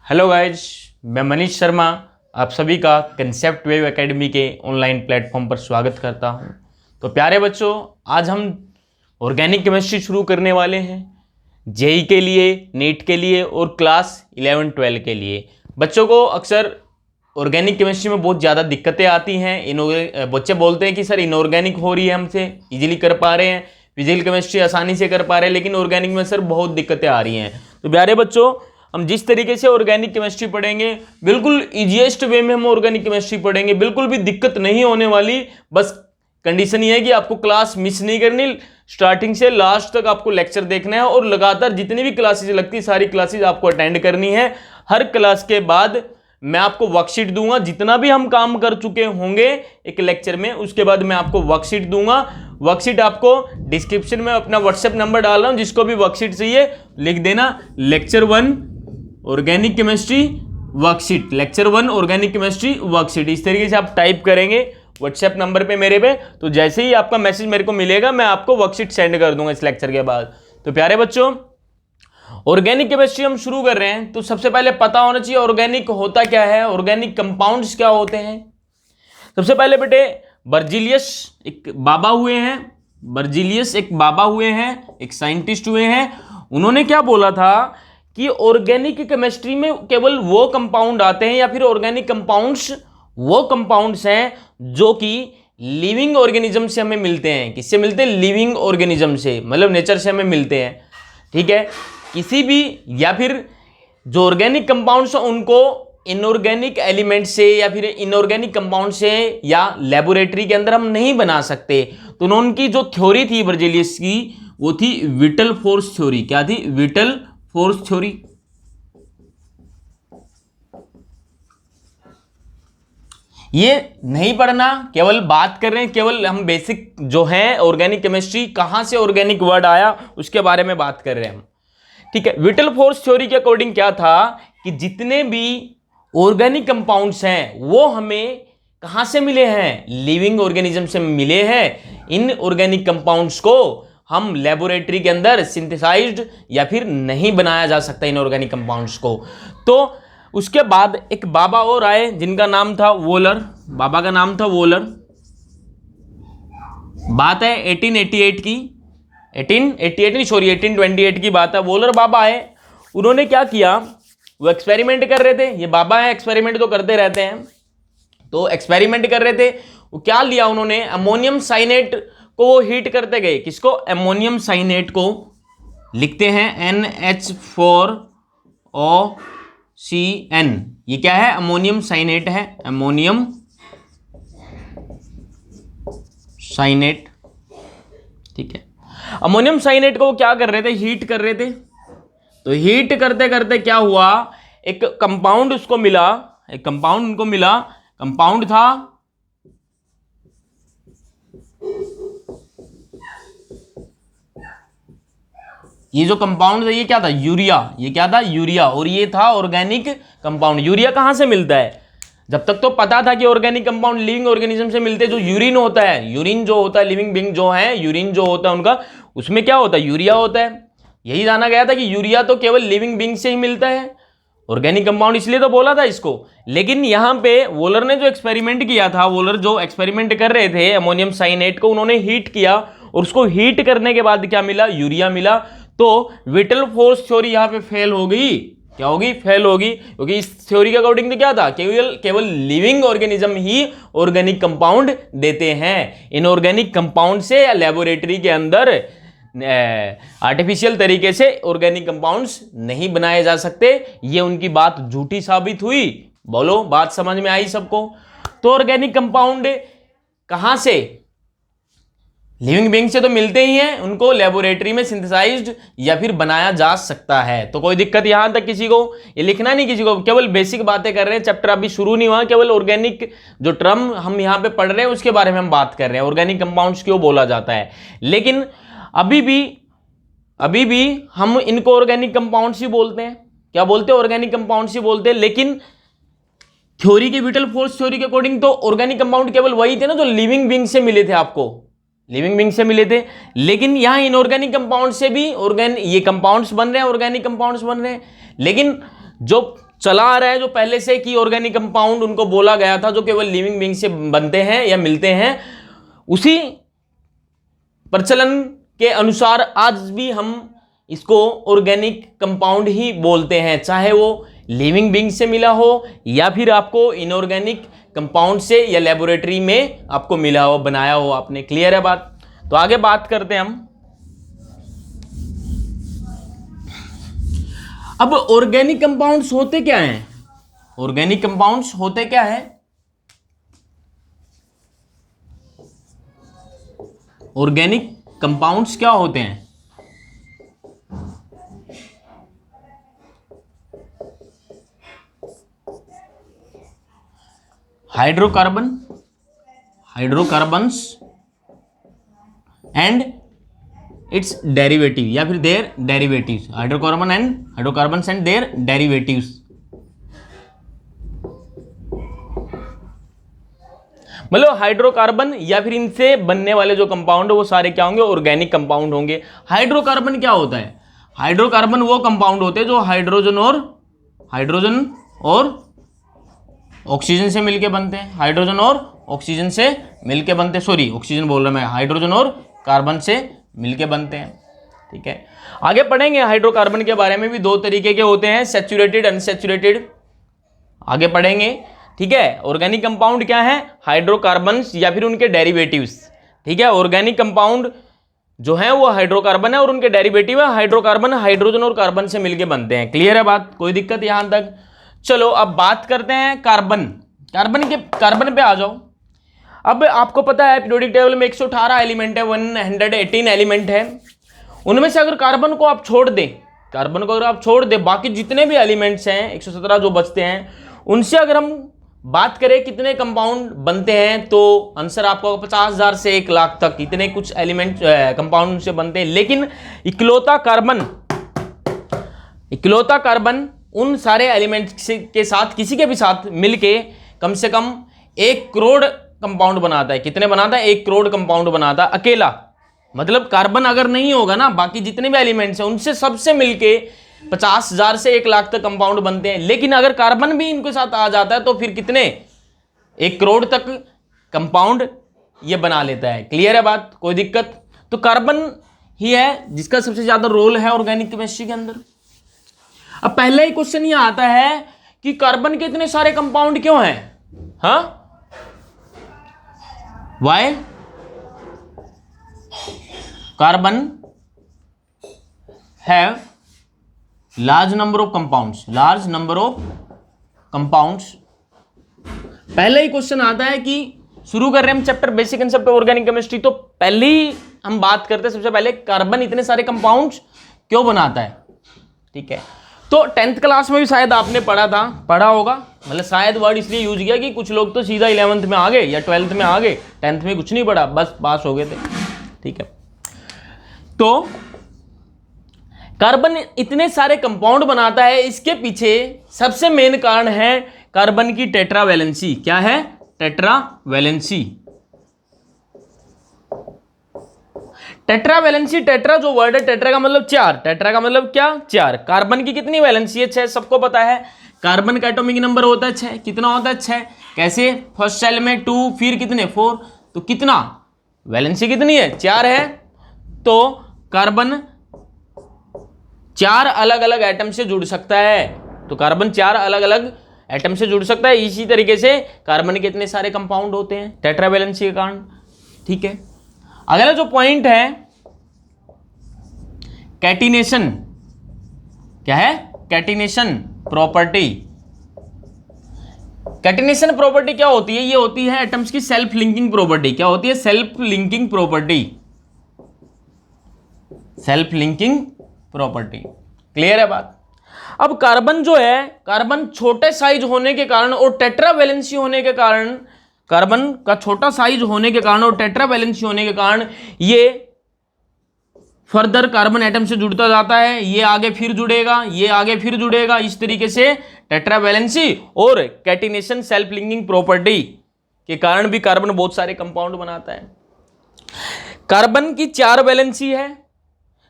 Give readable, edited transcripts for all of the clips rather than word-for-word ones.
Hello guys, मैं मनीष शर्मा आप सभी का कंसेप्ट वेव एकेडमी के ऑनलाइन प्लेटफॉर्म पर स्वागत करता हूं। तो प्यारे बच्चों, आज हम ऑर्गेनिक केमिस्ट्री शुरू करने वाले हैं जेई के लिए, नीट के लिए और क्लास 11-12 के लिए। बच्चों को अक्सर ऑर्गेनिक केमिस्ट्री में बहुत ज़्यादा दिक्कतें आती हैं। बच्चे बोलते हैं कि सर इनऑर्गेनिक हो रही है, हमसे इजीली कर पा रहे हैं, फिजिकल केमिस्ट्री आसानी से कर पा रहे हैं, लेकिन ऑर्गेनिक में सर बहुत दिक्कतें आ रही हैं। तो प्यारे बच्चों, हम जिस तरीके से ऑर्गेनिक केमिस्ट्री पढ़ेंगे, बिल्कुल इजीएस्ट वे में हम ऑर्गेनिक केमिस्ट्री पढ़ेंगे, बिल्कुल भी दिक्कत नहीं होने वाली। बस कंडीशन ये है कि आपको क्लास मिस नहीं करनी, स्टार्टिंग से लास्ट तक आपको लेक्चर देखना है और लगातार जितनी भी क्लासेज लगती है सारी क्लासेज आपको अटेंड करनी है। हर क्लास के बाद मैं आपको वर्कशीट दूंगा, जितना भी हम काम कर चुके होंगे एक लेक्चर में, उसके बाद मैं आपको वर्कशीट दूंगा। वर्कशीट आपको डिस्क्रिप्शन में अपना व्हाट्सएप नंबर डाल रहा हूं, जिसको भी वर्कशीट चाहिए लिख देना, lecture 1 organic chemistry worksheet, lecture 1 organic chemistry worksheet. इस तरीके से आप टाइप करेंगे व्हाट्सएप नंबर पे मेरे पे, तो जैसे ही आपका मैसेज मेरे को मिलेगा मैं आपको वर्कशीट सेंड कर दूंगा इस लेक्चर के बाद। तो प्यारे बच्चों, ऑर्गेनिक केमिस्ट्री हम शुरू कर रहे हैं, तो सबसे पहले पता होना चाहिए ऑर्गेनिक होता क्या है, ऑर्गेनिक कंपाउंड्स क्या होते हैं। सबसे पहले बेटे बर्जीलियस एक बाबा हुए हैं, बर्जीलियस एक बाबा हुए हैं, एक साइंटिस्ट हुए हैं। उन्होंने क्या बोला था कि ऑर्गेनिक केमिस्ट्री में केवल वो कंपाउंड आते हैं, या फिर ऑर्गेनिक कंपाउंड्स वो कंपाउंड्स हैं जो कि लिविंग ऑर्गेनिज्म से हमें मिलते हैं। किससे मिलते हैं? लिविंग ऑर्गेनिज्म से, मतलब नेचर से हमें मिलते हैं। ठीक है, किसी भी या फिर जो ऑर्गेनिक कंपाउंड्स हैं उनको इनऑर्गेनिक एलिमेंट से या फिर इनऑर्गेनिक कंपाउंड से या लेबोरेटरी के अंदर हम नहीं बना सकते। तो उनकी जो थ्योरी थी बर्जीलियस की, वो थी विटल फोर्स थ्योरी। क्या थी? Whittle force theory. ये नहीं पढ़ना, केवल बात कर रहे हैं, केवल हम बेसिक जो है ऑर्गेनिक केमिस्ट्री कहां से ऑर्गेनिक वर्ड आया उसके बारे में बात कर रहे हैं हम। ठीक है, विटल फोर्स थ्योरी के अकॉर्डिंग क्या था कि जितने भी ऑर्गेनिक कंपाउंड्स हैं वो हमें कहां से मिले हैं? लिविंग ऑर्गेनिज्म से मिले हैं। इन ऑर्गेनिक कंपाउंड्स को हम लेबोरेटरी के अंदर सिंथेसाइज्ड या फिर नहीं बनाया जा सकता इन ऑर्गेनिक कंपाउंड्स को। तो उसके बाद एक बाबा और आए जिनका नाम था वोलर। बाबा का नाम था वोलर। बात है 1888 की, 1828 की बात है। वोलर बाबा आए, उन्होंने क्या किया, वो एक्सपेरिमेंट कर रहे थे। ये बाबा है, एक्सपेरिमेंट तो करते रहते हैं। तो एक्सपेरिमेंट कर रहे थे, वो क्या लिया उन्होंने, अमोनियम साइनेट को वो हीट करते गए। किसको? अमोनियम साइनेट को। लिखते हैं NH4OCN। ये क्या है? अमोनियम साइनेट है, अमोनियम साइनेट। ठीक है, अमोनियम साइनेट को वो क्या कर रहे थे? हीट कर रहे थे। तो हीट करते करते क्या हुआ, एक कंपाउंड उसको मिला, एक कंपाउंड उनको मिला। कंपाउंड था ये जो कंपाउंड था, ये क्या था? यूरिया। ये क्या था? यूरिया। और ये था ऑर्गेनिक कंपाउंड। यूरिया कहां से मिलता है? जब तक तो पता था कि ऑर्गेनिक कंपाउंड लिविंग ऑर्गेनिज्म से मिलते हैं। जो यूरिन होता है, यूरिन जो होता है, लिविंग बीइंग जो है, यूरिन जो होता है उनका, उसमें क्या होता है? यूरिया होता है। यही जाना गया था कि यूरिया तो केवल लिविंग बीइंग से ही मिलता है, ऑर्गेनिक कंपाउंड, इसलिए तो बोला था इसको। लेकिन यहां पे वोलर ने जो एक्सपेरिमेंट किया था, वोलर जो एक्सपेरिमेंट कर रहे थे अमोनियम साइनेट को, उन्होंने हीट किया और उसको हीट करने के बाद क्या मिला? यूरिया मिला। तो विटल फोर्स थ्योरी यहां पे फेल हो गई। क्या होगी? फेल होगी, क्योंकि इस थ्योरी के अकॉर्डिंग तो क्या था, केवल लिविंग ऑर्गेनिज्म ही ऑर्गेनिक कंपाउंड देते हैं। इनऑर्गेनिक कंपाउंड से या लेबोरेटरी के अंदर आर्टिफिशियल तरीके से ऑर्गेनिक कंपाउंड्स नहीं बनाए जा सकते। ये उनकी बात झूठी साबित हुई। बोलो, बात समझ में आई सबको? तो ऑर्गेनिक कंपाउंड कहां से? लिविंग बीइंग से तो मिलते ही हैं, उनको लेबोरेटरी में सिंथेसाइज्ड या फिर बनाया जा सकता है। तो कोई दिक्कत यहां तक किसी को? ये लिखना नहीं किसी को, केवल बेसिक बातें कर रहे हैं। चैप्टर अभी शुरू नहीं हुआ, केवल ऑर्गेनिक जो टर्म हम यहां पे पढ़ रहे हैं उसके बारे में हम बात कर रहे हैं, ऑर्गेनिक कंपाउंड्स क्यों बोला जाता है। लेकिन अभी भी हम इनको ऑर्गेनिक कंपाउंड्स ही बोलते हैं। क्या बोलते हैं? ऑर्गेनिक कंपाउंड्स ही बोलते हैं। लेकिन थ्योरी के, विटल फोर्स थ्योरी के अकॉर्डिंग तो ऑर्गेनिक कंपाउंड केवल वही थे ना जो लिविंग बीइंग से मिले थे, आपको लिविंग बीइंग से मिले थे। लेकिन यहां इनऑर्गेनिक कंपाउंड से भी ये कंपाउंड्स बन रहे हैं, ऑर्गेनिक कंपाउंड्स बन रहे हैं। लेकिन जो चला आ रहा है जो पहले से कि ऑर्गेनिक कंपाउंड उनको बोला गया था जो केवल लिविंग बीइंग से बनते हैं या मिलते हैं, उसी प्रचलन के अनुसार आज भी हम इसको ऑर्गेनिक कंपाउंड ही बोलते हैं, चाहे वो लिविंग बीइंग से मिला हो या फिर आपको इनऑर्गेनिक कंपाउंड से या लेबोरेटरी में आपको मिला हो, बनाया हो आपने। क्लियर है बात? तो आगे बात करते हैं हम। अब ऑर्गेनिक कंपाउंड्स होते क्या हैं? ऑर्गेनिक कंपाउंड्स होते क्या है? ऑर्गेनिक कंपाउंड्स क्या होते हैं? हाइड्रोकार्बन्स एंड इट्स डेरिवेटिव या फिर their derivatives. Hydrocarbons and their derivatives. मतलब हाइड्रोकार्बन या फिर इनसे बनने वाले जो कंपाउंड है वो सारे क्या होंगे? ऑर्गेनिक कंपाउंड होंगे। हाइड्रोकार्बन क्या होता है? हाइड्रोकार्बन वो कंपाउंड होते हैं जो हाइड्रोजन और ऑक्सीजन से मिलके बनते हैं। हाइड्रोजन और ऑक्सीजन से मिलके बनते हैं, सॉरी ऑक्सीजन बोल रहा मैं, हाइड्रोजन और कार्बन से मिलके बनते हैं। ठीक है, आगे पढ़ेंगे हाइड्रोकार्बन के बारे में भी। दो तरीके के होते हैं, सैचुरेटेड, अनसैचुरेटेड, आगे पढ़ेंगे। ठीक है, ऑर्गेनिक कंपाउंड क्या है? हाइड्रोकार्बन्स या फिर उनके डेरिवेटिव्स। ठीक है, ऑर्गेनिक कंपाउंड जो है वो हाइड्रोकार्बन है और उनके डेरिवेटिव है हाइड्रोकार्बन, हाइड्रोजन और कार्बन से मिलके बनते हैं। क्लियर है बात? कोई दिक्कत यहां तक? चलो अब बात करते हैं कार्बन पे आ जाओ। अब आपको पता है पीरियोडिक टेबल में 118 एलिमेंट है, 118 एलिमेंट है। उनमें से अगर कार्बन को आप छोड़ दें, बाकी जितने भी एलिमेंट्स हैं 117 जो बचते हैं, उनसे अगर हम बात करें कितने कंपाउंड बनते हैं, तो आंसर आपको 50,000 से 1 लाख तक इतने कुछ एलिमेंट कंपाउंड से बनते हैं। लेकिन इकलौता कार्बन उन सारे एलिमेंट्स के साथ किसी के भी साथ मिलके कम से कम 1 करोड़ कंपाउंड बनाता है। कितने बनाता है? 1 करोड़ कंपाउंड बनाता है अकेला। मतलब कार्बन अगर नहीं होगा ना, बाकी जितने भी एलिमेंट्स हैं उनसे सबसे मिलके 50,000 से 1 लाख तक कंपाउंड बनते हैं। लेकिन अगर कार्बन भी इनके साथ आ जाता है तो फिर कितने? 1 करोड़ तक कंपाउंड ये बना लेता है। क्लियर है बात? कोई दिक्कत? तो कार्बन ही है जिसका सबसे ज्यादा रोल है ऑर्गेनिक केमिस्ट्री के अंदर। अब पहला ही क्वेश्चन ये आता है कि कार्बन के इतने सारे कंपाउंड क्यों हैं? हाँ, why carbon have large number of compounds. पहले ही क्वेश्चन आता है कि शुरू कर रहे हैं हम chapter basic concept of organic chemistry, तो पहले ही हम बात करते हैं सबसे पहले कार्बन इतने सारे कंपाउंड्स क्यों बनाता है। ठीक है, तो 10th क्लास में भी शायद आपने पढ़ा होगा, मतलब शायद वर्ड इसलिए यूज किया कि कुछ लोग तो सीधा 11th में आ गए या 12th में आ गए, 10th में कुछ नहीं पढ़ा, बस पास हो गए थे। ठीक है, तो कार्बन इतने सारे कंपाउंड बनाता है, इसके पीछे सबसे मेन कारण है कार्बन की टेट्रावैलेंसी। क्या है? टेट्रावैलेंसी। टेट्रावैलेंसी, टेट्रा जो वर्ड है, टेट्रा का मतलब 4, टेट्रा का मतलब क्या? 4। कार्बन की कितनी वैलेंसी है? 6, सबको पता है। कार्बन का एटॉमिक नंबर होता है 6। कितना होता है? 6। कैसे? फर्स्ट सेल में 2, फिर कितने? 4। तो कितना वैलेंसी कितनी है? 4 है। तो कार्बन 4 अलग अलग एटम से जुड़ सकता है। तो कार्बन 4 अलग अलग एटम से जुड़ सकता है। इसी तरीके से कार्बन के इतने सारे कंपाउंड होते हैं टेट्रावैलेंसी के कारण। ठीक है, अगला जो पॉइंट है कैटिनेशन। क्या है? Catenation property. कैटिनेशन प्रॉपर्टी क्या होती है? ये होती है एटम्स की सेल्फ लिंकिंग प्रॉपर्टी। क्या होती है? Self linking property. Self linking property. Clear है बात? अब कार्बन जो है, कार्बन छोटे साइज होने के कारण और टेट्रावैलेंसी होने के कारण, कार्बन का छोटा साइज होने के कारण और टेट्रावैलेंसी होने के कारण ये फर्दर कार्बन एटम से जुड़ता जाता है। ये आगे फिर जुड़ेगा, ये आगे फिर जुड़ेगा। इस तरीके से टेट्रावैलेंसी और कैटिनेशन सेल्फ लिंकिंग प्रॉपर्टी के कारण भी कार्बन बहुत सारे कंपाउंड बनाता है। कार्बन की 4 वैलेंसी है,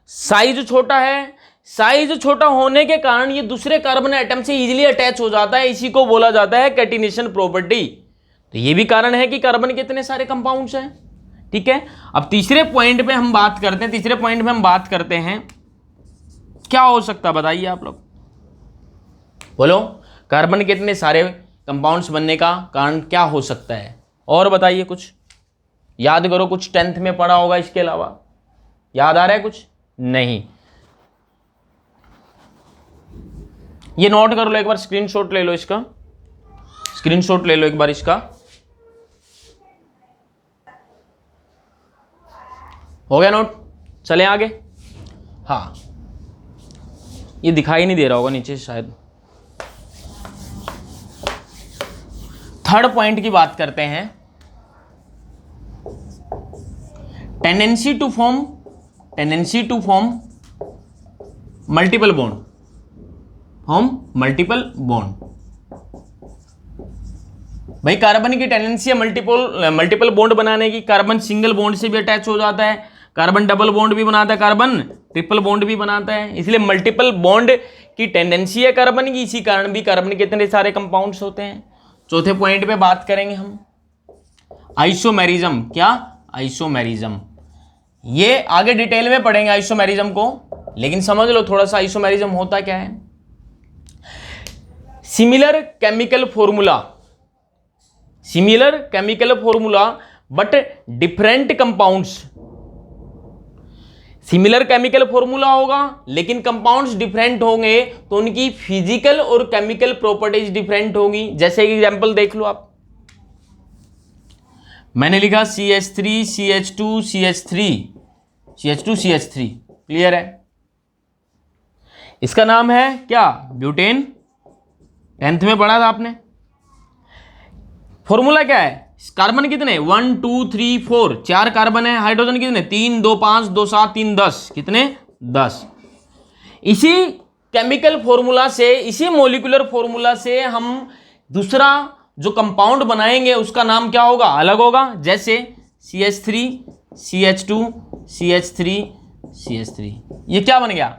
साइज छोटा है, साइज छोटा होने के कारण ये दूसरे कार्बन एटम से इजीली अटैच हो जाता है, इसी को बोला जाता है कैटिनेशन प्रॉपर्टी। तो ये भी कारण है कि कार्बन के इतने सारे कंपाउंड्स हैं। ठीक है, अब तीसरे पॉइंट पे हम बात करते हैं, क्या हो सकता है बताइए आप लोग, बोलो कार्बन के इतने सारे कंपाउंड्स बनने का कारण क्या हो सकता है, और बताइए कुछ याद करो, कुछ 10th में पढ़ा होगा, इसके अलावा याद आ रहा है कुछ? नहीं, ये नोट कर लो एक बार, स्क्रीनशॉट ले लो इसका, स्क्रीनशॉट ले लो एक बार इसका। हो गया नोट? चले आगे। हाँ, ये दिखाई नहीं दे रहा होगा नीचे शायद। थर्ड पॉइंट की बात करते हैं, tendency to form multiple bond. भाई कार्बन की टेंडेंसी है मल्टीपल बॉन्ड बनाने की। कार्बन सिंगल बॉन्ड से भी अटैच हो जाता है, कार्बन डबल बॉन्ड भी बनाता है, कार्बन ट्रिपल बॉन्ड भी बनाता है, इसलिए मल्टीपल बॉन्ड की टेंडेंसी है कार्बन की, इसी कारण भी कार्बन के इतने सारे कंपाउंड्स होते हैं। चौथे पॉइंट पे बात करेंगे हम आइसोमेरिज्म। क्या? आइसोमेरिज्म। ये आगे डिटेल में पढ़ेंगे आइसोमेरिज्म को, लेकिन समझ लो थोड़ा सा आइसोमेरिज्म होता क्या है। Similar chemical formula but different compounds. Similar chemical formula होगा लेकिन कंपाउंड्स डिफरेंट होंगे, तो उनकी फिजिकल और केमिकल प्रॉपर्टीज डिफरेंट होगी। जैसे एग्जांपल देख लो आप, मैंने लिखा CH3 CH2 CH3 CH2 CH3, clear है? इसका नाम है क्या? ब्यूटेन। 10th में पढ़ा था आपने। फॉर्मूला क्या है? कार्बन कितने? 1 2 3 4, 4 कार्बन है। हाइड्रोजन कितने? 3 2 5 2 7 3 10, कितने? 10। इसी केमिकल फॉर्मूला से, इसी मॉलिक्यूलर फॉर्मूला से हम दूसरा जो कंपाउंड बनाएंगे उसका नाम क्या होगा? अलग होगा। जैसे CH3 CH2 CH3 CH3, ये क्या बन गया?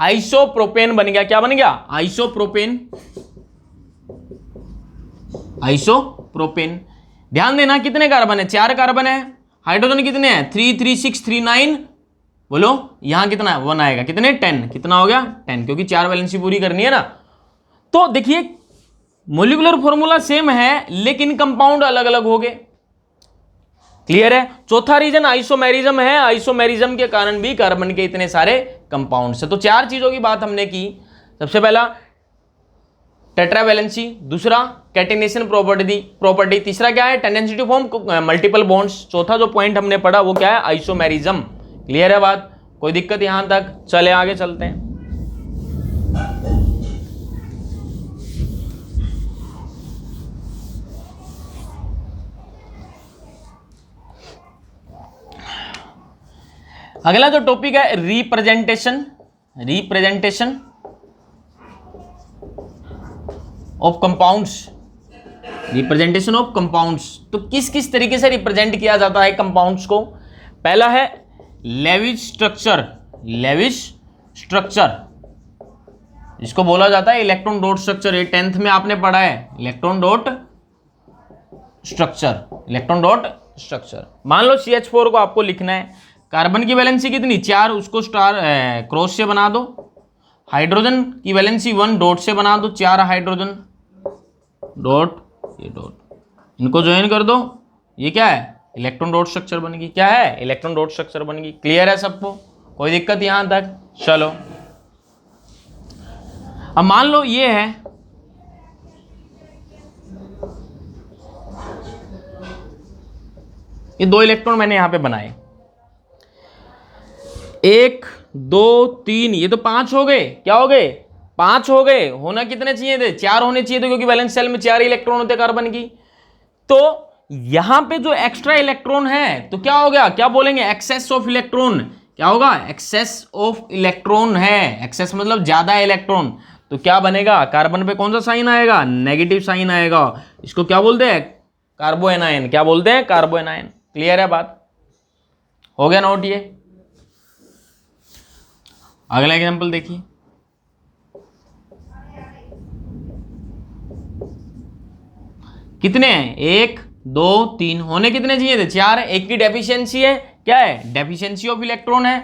आइसोप्रोपेन बन गया। क्या बन गया? आइसोप्रोपेन। ध्यान देना कितने कार्बन है? 4 कार्बन है। हाइड्रोजन कितने हैं? 3 3 6 3 9, बोलो यहां कितना है? 1 आएगा। कितने? 10। कितना हो गया? 10, क्योंकि 4 वैलेंसी पूरी करनी है ना। तो देखिए मॉलिक्यूलर फॉर्मूला सेम है लेकिन कंपाउंड अलग अलग हो गए। क्लियर है? चौथा रीजन आइसोमेरिज्म है। आइसोमेरिज्म के कारण भी कार्बन के इतने सारे कंपाउंड्स है। तो 4 चीजों की बात हमने की। सबसे पहला टेट्रावैलेंसी, दूसरा कैटिनेशन प्रॉपर्टी, तीसरा क्या है? Tendency to form multiple bonds, चौथा जो पॉइंट हमने पढ़ा वो क्या है? आइसोमेरिज्म। क्लियर है बात? कोई दिक्कत यहां तक? चले आगे चलते हैं। अगला जो टॉपिक है representation of compounds. Representation of compounds, तो किस किस तरीके से रिप्रेजेंट किया जाता है कंपाउंड्स को? पहला है लेविस स्ट्रक्चर, इसको बोला जाता है इलेक्ट्रॉन डॉट स्ट्रक्चर। ये 10th में आपने पढ़ा है, इलेक्ट्रॉन डॉट स्ट्रक्चर। मान लो CH4 को आपको लिखना है, कार्बन की वैलेंसी कितनी? 4, उसको स्टार क्रॉस से बना दो। हाइड्रोजन की वैलेंसी 1, डॉट से बना दो। 4 हाइड्रोजन, डॉट, ये डॉट, इनको ज्वाइन कर दो। ये क्या है? इलेक्ट्रॉन डॉट स्ट्रक्चर बन गई। क्या है? इलेक्ट्रॉन डॉट स्ट्रक्चर बन गई। क्लियर है सबको? कोई दिक्कत यहां तक? चलो अब मान लो ये है, ये 2 इलेक्ट्रॉन मैंने यहां पे बनाए, 1 2 3, ये तो 5 हो गए। क्या हो गए? 5 हो गए। होना कितने चाहिए थे? 4 होने चाहिए थे, क्योंकि वैलेंस शेल में 4 इलेक्ट्रॉन होते कार्बन की। तो यहां पे जो एक्स्ट्रा इलेक्ट्रॉन है तो क्या हो गया? क्या बोलेंगे? Excess of electron. क्या होगा? एक्सेस ऑफ इलेक्ट्रॉन है। एक्सेस मतलब ज्यादा इलेक्ट्रॉन। तो क्या बनेगा? कार्बन पे कौन सा साइन आएगा? नेगेटिव साइन आएगा। इसको क्या बोलते हैं? कार्बोएनायन। क्या बोलते हैं? कार्बोएनायन। क्लियर है बात? हो गया नोट? ये अगला एग्जांपल देखिए, कितने हैं, 1 2 3, होने कितने चाहिए थे, 4 है। एक की डेफिशिएंसी है, क्या है, डेफिशिएंसी ऑफ इलेक्ट्रॉन है,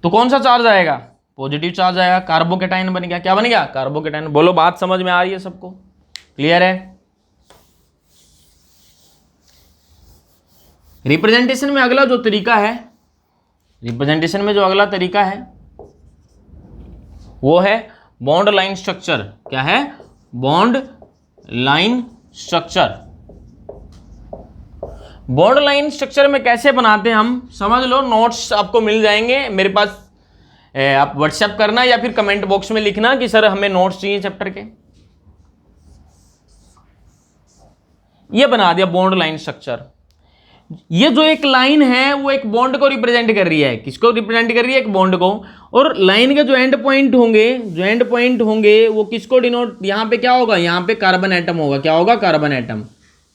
तो कौन सा चार्ज आएगा, पॉजिटिव चार्ज आएगा, कार्बोकेटाइन बन गया, क्या बन गया, कार्बोकेटाइन। बोलो बात समझ में आ रही है सबको, क्लियर है। रिप्रेजेंटेशन में अगला जो तरीका है, रिप्रेजेंटेशन में जो अगला तरीका है वो है बॉन्ड लाइन स्ट्रक्चर। क्या है, bond line structure. Bond line structure में कैसे बनाते हैं हम, समझ लो, नोट्स आपको मिल जाएंगे मेरे पास, आप व्हाट्सएप करना या फिर कमेंट बॉक्स में लिखना कि सर हमें नोट्स चाहिए चैप्टर के। ये बना दिया बॉन्ड लाइन स्ट्रक्चर। ये जो एक लाइन है वो एक बॉन्ड को रिप्रेजेंट कर रही है, किसको रिप्रेजेंट कर रही है, एक बॉन्ड को। और लाइन के जो एंड पॉइंट होंगे वो किसको डिनोट, यहां पे क्या होगा, यहां पे कार्बन एटम होगा, क्या होगा, कार्बन एटम।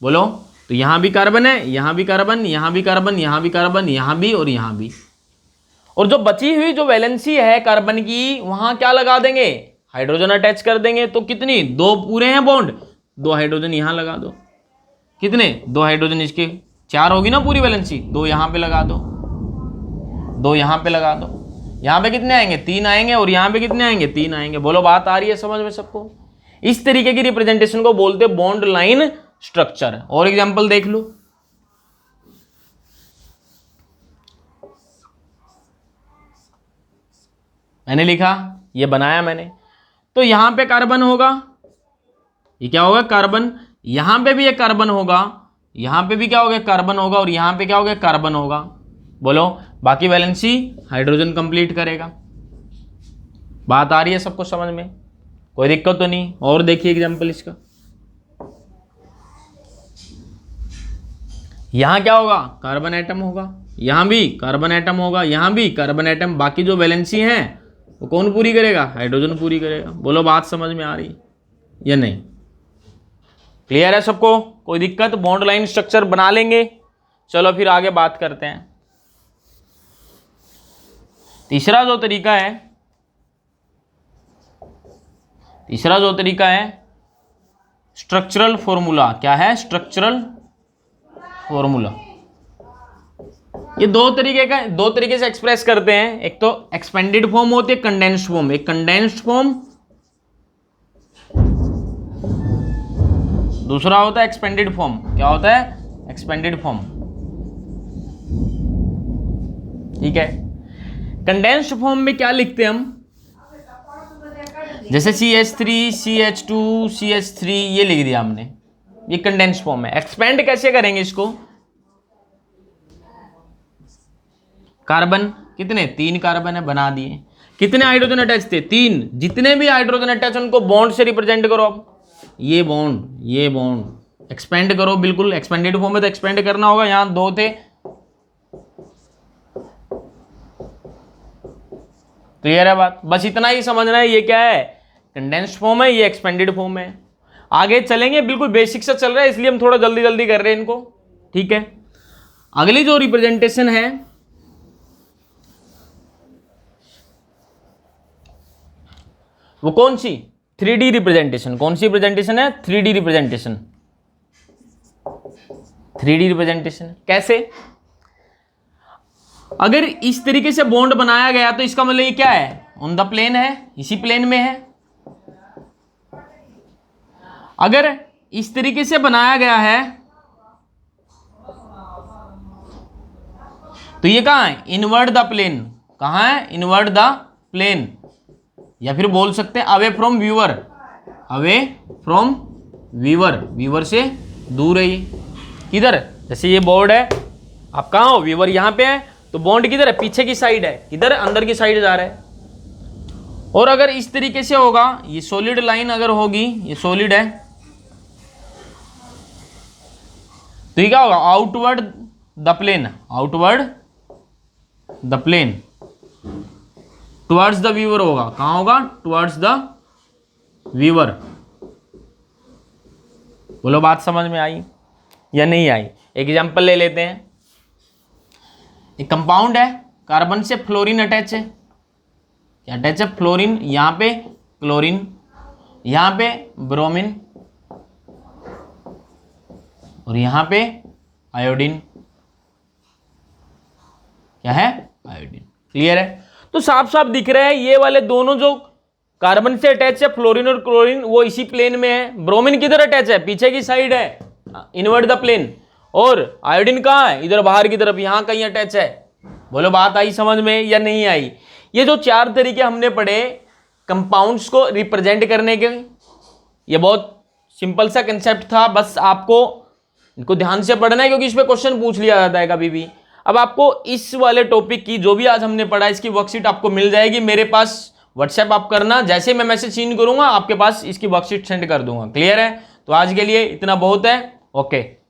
बोलो, तो यहां भी कार्बन है, यहां भी कार्बन, यहां भी कार्बन, यहां भी कार्बन, यहां भी और यहां भी। और जो बची हुई जो वैलेंसी है कार्बन की, वहां क्या लगा देंगे, हाइड्रोजन अटैच कर देंगे। तो कितनी, 2 पूरे हैं बॉन्ड, 2 हाइड्रोजन यहां लगा दो, कितने, 2 हाइड्रोजन, इसके 4 होगी ना पूरी वैलेंसी, 2 यहां पे लगा दो, 2 यहां पे लगा दो। यहां पे कितने आएंगे, 3 आएंगे, और यहां पे कितने आएंगे, 3 आएंगे। बोलो बात आ रही है समझ में सबको। इस तरीके की रिप्रेजेंटेशन को बोलते हैं बॉन्ड लाइन स्ट्रक्चर। और एग्जांपल देख लो, मैंने लिखा, ये बनाया मैंने, तो यहां पे कार्बन होगा, ये क्या होगा, कार्बन। यहां पे भी एक कार्बन होगा, यहां पे भी क्या होगा, कार्बन होगा, और यहां पे क्या होगा, कार्बन होगा। बोलो, बाकी वैलेंसी हाइड्रोजन कंप्लीट करेगा। बात आ रही है सबको समझ में, कोई दिक्कत तो नहीं। और देखिए एग्जांपल इसका, यहां क्या होगा, कार्बन एटम होगा, यहां भी कार्बन एटम होगा, यहां भी कार्बन एटम। बाकी जो वैलेंसी है वो कौन पूरी करेगा, हाइड्रोजन पूरी करेगा। बोलो बात समझ में आ रही या नहीं, क्लियर है सबको, कोई दिक्कत। बॉन्ड लाइन स्ट्रक्चर बना लेंगे। चलो फिर आगे बात करते हैं। तीसरा जो तरीका है स्ट्रक्चरल फॉर्मूला। क्या है, स्ट्रक्चरल फॉर्मूला। ये दो तरीके से एक्सप्रेस करते हैं। एक तो एक्सपेंडेड फॉर्म होती है, कंडेंस्ड फॉर्म। एक कंडेंस्ड फॉर्म, दूसरा होता है एक्सपेंडेड फॉर्म। क्या होता है, एक्सपेंडेड फॉर्म, ठीक है। कंडेंस्ड फॉर्म में क्या लिखते हैं हम, जैसे CH3 CH2 CH3 ये लिख दिया हमने, ये कंडेंस्ड फॉर्म है। एक्सपेंड कैसे करेंगे इसको, कार्बन कितने, 3 कार्बन है, बना दिए। कितने हाइड्रोजन अटैच थे, 3। जितने भी हाइड्रोजन अटैच उनको बॉन्ड से रिप्रेजेंट करो। अब ये बॉन्ड एक्सपेंड करो, बिल्कुल एक्सपेंडेड फॉर्म में तो एक्सपेंड करना होगा। यहां 2 थे, क्लियर है बात, बस इतना ही समझना है। ये क्या है, कंडेंस्ड फॉर्म है, ये एक्सपेंडेड फॉर्म है। आगे चलेंगे, बिल्कुल बेसिक से चल रहा है, इसलिए हम थोड़ा जल्दी जल्दी कर रहे हैं इनको, ठीक है। अगली जो रिप्रेजेंटेशन है वो कौन सी, 3D रिप्रेजेंटेशन। कौन सी रिप्रेजेंटेशन है, 3D रिप्रेजेंटेशन। 3D रिप्रेजेंटेशन कैसे, अगर इस तरीके से बॉन्ड बनाया गया तो इसका मतलब ये क्या है, ऑन द प्लेन है, इसी प्लेन में है। अगर इस तरीके से बनाया गया है तो ये कहां है, इनवर्ड द प्लेन। कहां है, इनवर्ड द प्लेन, या फिर बोल सकते हैं away from viewer. Away from viewer, viewer से दूर है ये। किधर, जैसे ये बोर्ड है, आप कहां हो, व्यूअर यहां पे है, तो बॉन्ड किधर है, पीछे की साइड है, किधर, अंदर की साइड जा रहा है। और अगर इस तरीके से होगा, ये सॉलिड लाइन अगर होगी, ये सॉलिड है, तो ये क्या होगा, outward the plane, outward the plane, towards the viewer होगा। कहां होगा, टुवर्ड्स द व्यूअर। बोलो बात समझ में आई या नहीं आई। एग्जाम्पल ले लेते हैं। एक कंपाउंड है, कार्बन से फ्लोरीन अटैच है, क्या अटैच है, फ्लोरीन, यहाँ पे क्लोरीन, यहाँ पे ब्रोमीन और यहाँ पे आयोडीन, क्या है, आयोडीन। क्लियर है? तो साफ साफ दिख रहा है ये वाले दोनों जो कार्बन से अटैच है फ्लोरीन और क्लोरीन वो इसी प्लेन में है। ब्रोमीन किधर अटैच है, पीछे की साइड है, इनवर्ट द प्लेन। और आयोडीन कहाँ है, इधर बाहर की तरफ, यहां कहीं अटैच है। बोलो बात आई समझ में या नहीं आई? ये जो 4 तरीके हमने पढ़े कंपाउंड्स को रिप्रेजेंट करने के, ये बहुत सिंपल सा कंसेप्ट था, बस आपको इनको ध्यान से पढ़ना है क्योंकि इस पे क्वेश्चन पूछ लिया जाता है कभी भी। अब आपको इस वाले टॉपिक की जो भी आज हमने पढ़ा इसकी वर्कशीट आपको मिल जाएगी मेरे पास, व्हाट्सएप आप करना, जैसे मैं मैसेज सीन करूंगा आपके पास इसकी वर्कशीट सेंड कर दूंगा। क्लियर है? तो आज के लिए इतना बहुत है। ओके।